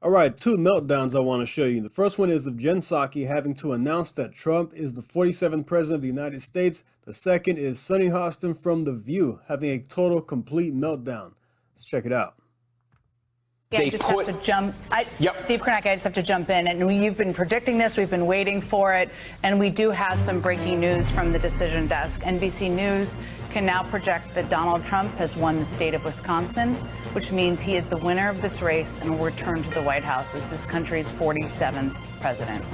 All right, two meltdowns I want to show you. The first one is of Jen Psaki having to announce that Trump is the 47th president of the United States. The second is Sunny Hostin from The View having a total, complete meltdown. Let's check it out. Yeah, I just have to jump. Steve Kornack, I just have to jump in. And you've been predicting this. We've been waiting for it. And we do have some breaking news from the decision desk. NBC News can now project that Donald Trump has won the state of Wisconsin, which means he is the winner of this race and will return to the White House as this country's 47th president.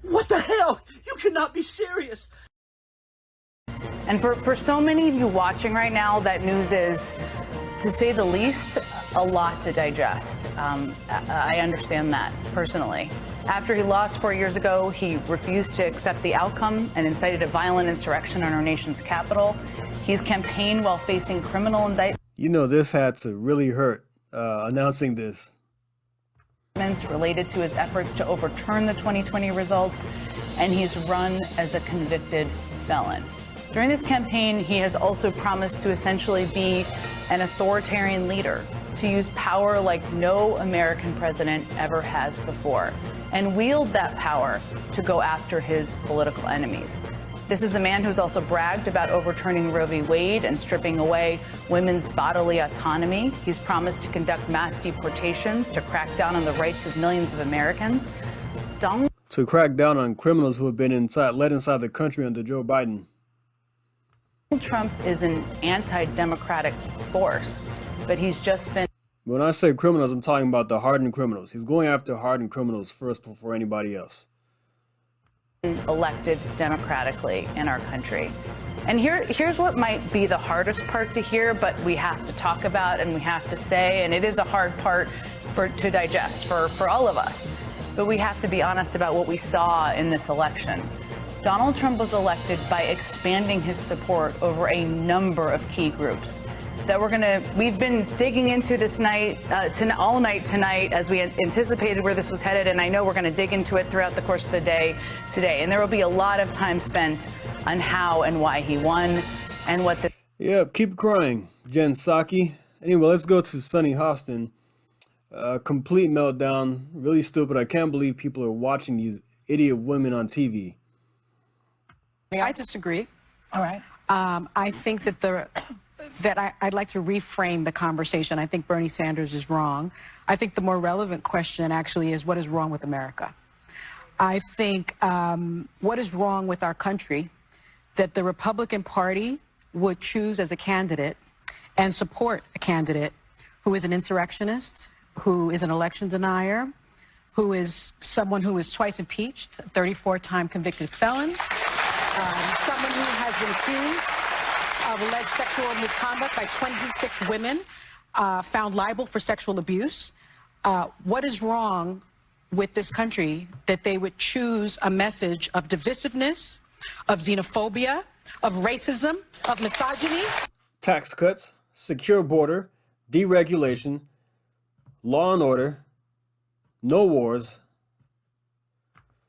What the hell? You cannot be serious. And for so many of you watching right now, that news is, to say the least, a lot to digest. I understand that personally. After he lost 4 years ago, he refused to accept the outcome and incited a violent insurrection on our nation's capital. He's campaigned while facing criminal indictments. You know, this had to really hurt announcing this. Related to his efforts to overturn the 2020 results, and he's run as a convicted felon. During this campaign, he has also promised to essentially be an authoritarian leader, to use power like no American president ever has before, and wield that power to go after his political enemies. This is a man who's also bragged about overturning Roe v. Wade and stripping away women's bodily autonomy. He's promised to conduct mass deportations to crack down on the rights of millions of Americans. To crack down on criminals who have been led inside the country under Joe Biden. Trump is an anti-democratic force, but he's just been... When I say criminals, I'm talking about the hardened criminals. He's going after hardened criminals first before anybody else. Elected democratically in our country. And here's what might be the hardest part to hear, but we have to talk about and we have to say, and it is a hard part to digest for all of us. But we have to be honest about what we saw in this election. Donald Trump was elected by expanding his support over a number of key groups that we've been digging into this night, all night tonight, as we anticipated where this was headed. And I know we're going to dig into it throughout the course of the day today. And there will be a lot of time spent on how and why he won and what the... Yeah, keep crying, Jen Psaki. Anyway, let's go to Sunny Hostin. Complete meltdown, really stupid. I can't believe people are watching these idiot women on TV. I disagree. All right. I think that I'd like to reframe the conversation. I think Bernie Sanders is wrong. I think the more relevant question actually is, what is wrong with America? I think what is wrong with our country that the Republican Party would choose as a candidate and support a candidate who is an insurrectionist, who is an election denier, who is someone who is twice impeached, 34-time convicted felon, someone who has been accused of alleged sexual misconduct by 26 women, found liable for sexual abuse. What is wrong with this country that they would choose a message of divisiveness, of xenophobia, of racism, of misogyny? Tax cuts, secure border, deregulation, law and order, no wars.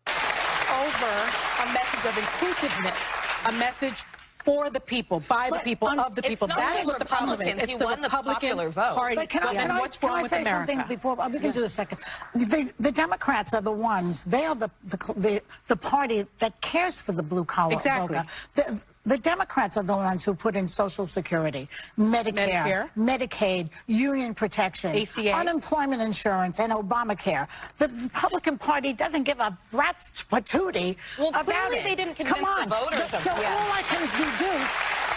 Over a message of inclusiveness, a message for the people, by the people, of the people. That is what the problem is. It's the Republican Party. But can I say something before? We can do a second. The Democrats are the ones. They are the party that cares for the blue collar voter. The Democrats are the ones who put in Social Security, Medicare, Medicaid, union protection, ACA, unemployment insurance, and Obamacare. The Republican Party doesn't give a rat's patootie about it. Well, clearly they didn't convince the voters of So all I can deduce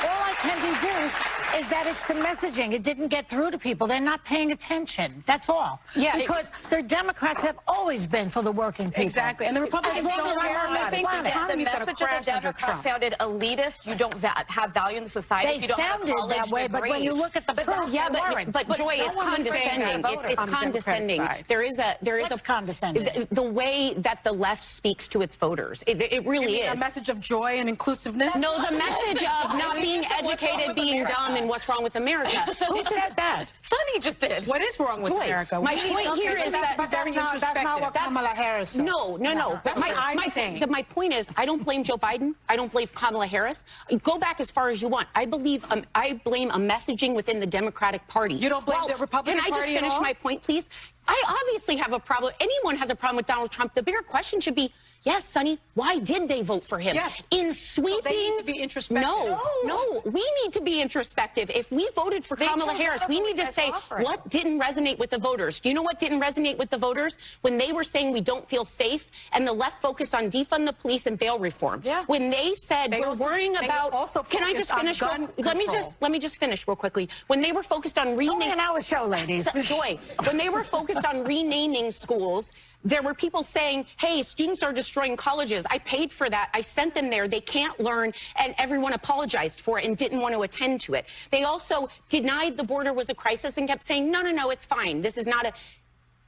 All I can deduce is that it's the messaging. It didn't get through to people. They're not paying attention. That's all. Yeah, because the Democrats have always been for the working people. Exactly. And the Republicans don't care about I think it. the message of the Democrats sounded elitist. You don't have value in the society. They if you don't have a sounded college that way, degree. but when you look at the proof, yeah, they weren't. but Joy, it's condescending. It's condescending. There is What's condescending? The way that the left speaks to its voters. It really is a message of joy and inclusiveness. No, the message of not being educated, being dumb, and what's wrong with America. Who said that? Sonny just did. What is wrong with Joy, America? my point here is that That's not what Kamala Harris said. No. That's what I'm saying. My point is, I don't blame Joe Biden. I don't blame Kamala Harris. Go back as far as you want. I blame a messaging within the Democratic Party. You don't blame the Republican Party Can I just finish my point, please? I obviously have a problem. Anyone has a problem with Donald Trump. The bigger question should be, yes, Sonny, why did they vote for him? Yes. In sweeping... So they need to be introspective. No, we need to be introspective. If we voted for Kamala Harris, we need to say what didn't resonate with the voters. Do you know what didn't resonate with the voters? When they were saying we don't feel safe, and the left focused on defund the police and bail reform. Yeah. When they said we're worrying about... Can I just finish? Let me just finish real quickly. When they were focused on It's only an hour show, ladies. Joy, when they were focused on renaming schools, there were people saying, hey, students are destroying colleges. I paid for that. I sent them there. They can't learn. And everyone apologized for it and didn't want to attend to it. They also denied the border was a crisis and kept saying, no, it's fine. This is not a...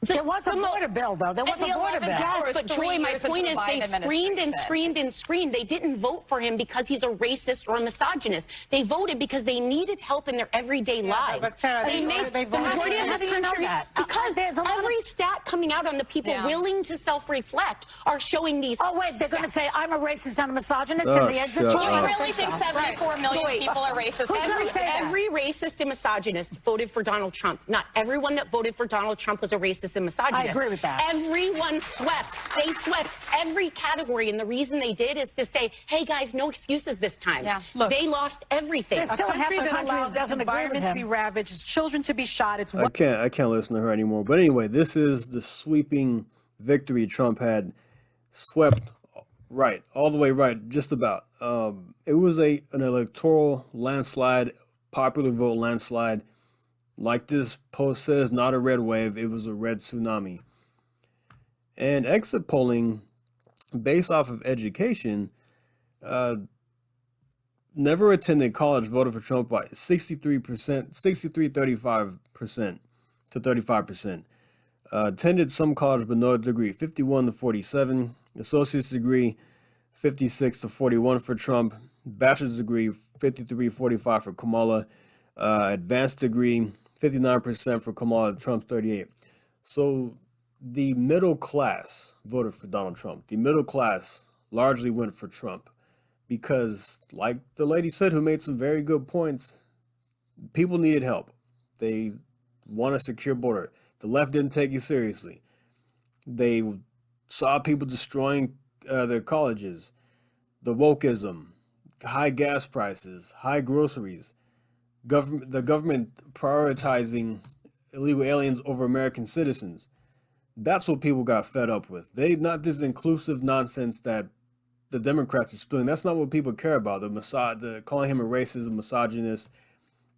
There was a border bill, though. There was a border bill. Yes, but Joy, my point is they screamed and screamed and screamed. They didn't vote for him because he's a racist or a misogynist. They voted because they needed help in their everyday lives. But Sarah, the majority of this country, because there's every stat coming out on the people willing to self-reflect are showing these. Oh, wait, they're going to say I'm a racist and a misogynist in the exit Do poll? you really think 74 million people are racist? Every racist and misogynist voted for Donald Trump. Not everyone that voted for Donald Trump was a racist and misogynist. I agree with that. Everyone swept. They swept every category, and the reason they did is to say, hey, guys, no excuses this time. Yeah. Look, they lost everything. There's still half the country that doesn't agree with environments to him. be ravaged, its children to be shot. It's I can't listen to her anymore. But anyway, this is the sweeping victory Trump had swept all the way right, just about. It was an electoral landslide, popular vote landslide. Like this post says, not a red wave, it was a red tsunami. And exit polling, based off of education, never attended college voted for Trump by 35% to 35%. Attended some college but no degree, 51 to 47. Associate's degree, 56 to 41 for Trump. Bachelor's degree, 53-45 for Kamala. Advanced degree, 59% for Kamala. Trump, 38. So the middle class voted for Donald Trump. The middle class largely went for Trump because, like the lady said, who made some very good points, people needed help. They want a secure border. The left didn't take it seriously. They saw people destroying their colleges, the wokeism, high gas prices, high groceries, the government prioritizing illegal aliens over American citizens. That's what people got fed up with. They not this inclusive nonsense that the Democrats are spewing. That's not what people care about. The calling him a racist, a misogynist,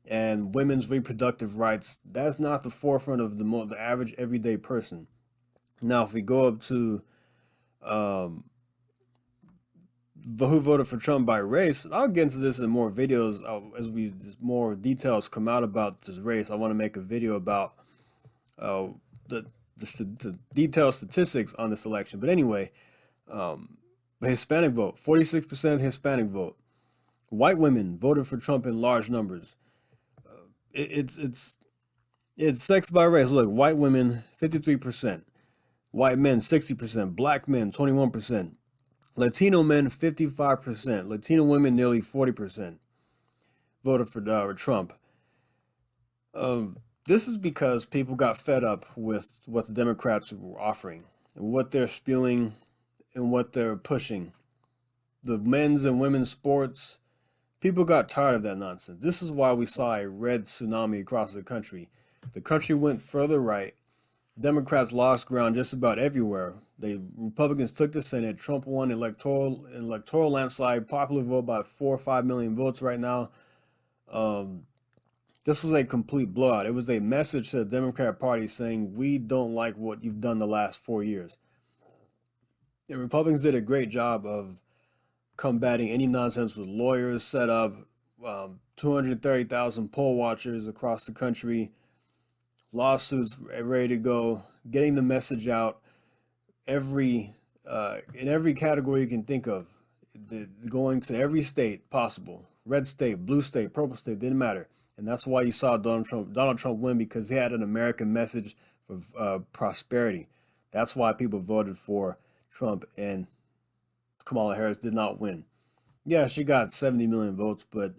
and women's reproductive rights. That's not the forefront of the average everyday person. Now, if we go up to who voted for Trump by race, I'll get into this in more videos as more details come out about this race. I want to make a video about the detailed statistics on this election. But anyway, the Hispanic vote, 46% Hispanic vote. White women voted for Trump in large numbers. It's sex by race. Look, white women, 53%. White men, 60%. Black men, 21%. Latino men, 55%. Latino women, nearly 40%. Voted for Trump. This is because people got fed up with what the Democrats were offering and what they're spewing and what they're pushing. The men's and women's sports, people got tired of that nonsense. This is why we saw a red tsunami across the country. The country went further right. Democrats lost ground just about everywhere. The Republicans took the Senate. Trump won electoral landslide, popular vote by 4 or 5 million votes right now. This was a complete blowout. It was a message to the Democrat Party saying, we don't like what you've done the last 4 years. The Republicans did a great job of combating any nonsense with lawyers set up, 230,000 poll watchers across the country, lawsuits ready to go, getting the message out in every category you can think of, going to every state possible, red state, blue state, purple state, didn't matter. And that's why you saw Donald Trump win, because he had an American message of prosperity. That's why people voted for Trump, and Kamala Harris did not win. Yeah, she got 70 million votes, but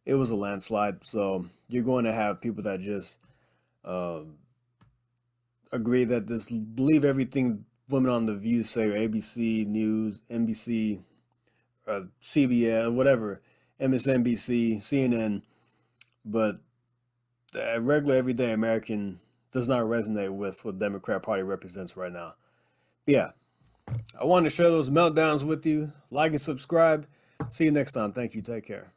it was a landslide. So you're going to have people that just agree that believe everything women on The View say, or ABC News, NBC, CBS, whatever, MSNBC, CNN. But the regular everyday American does not resonate with what the Democrat Party represents right now. But yeah, I wanted to share those meltdowns with you. Like and subscribe. See you next time. Thank you. Take care.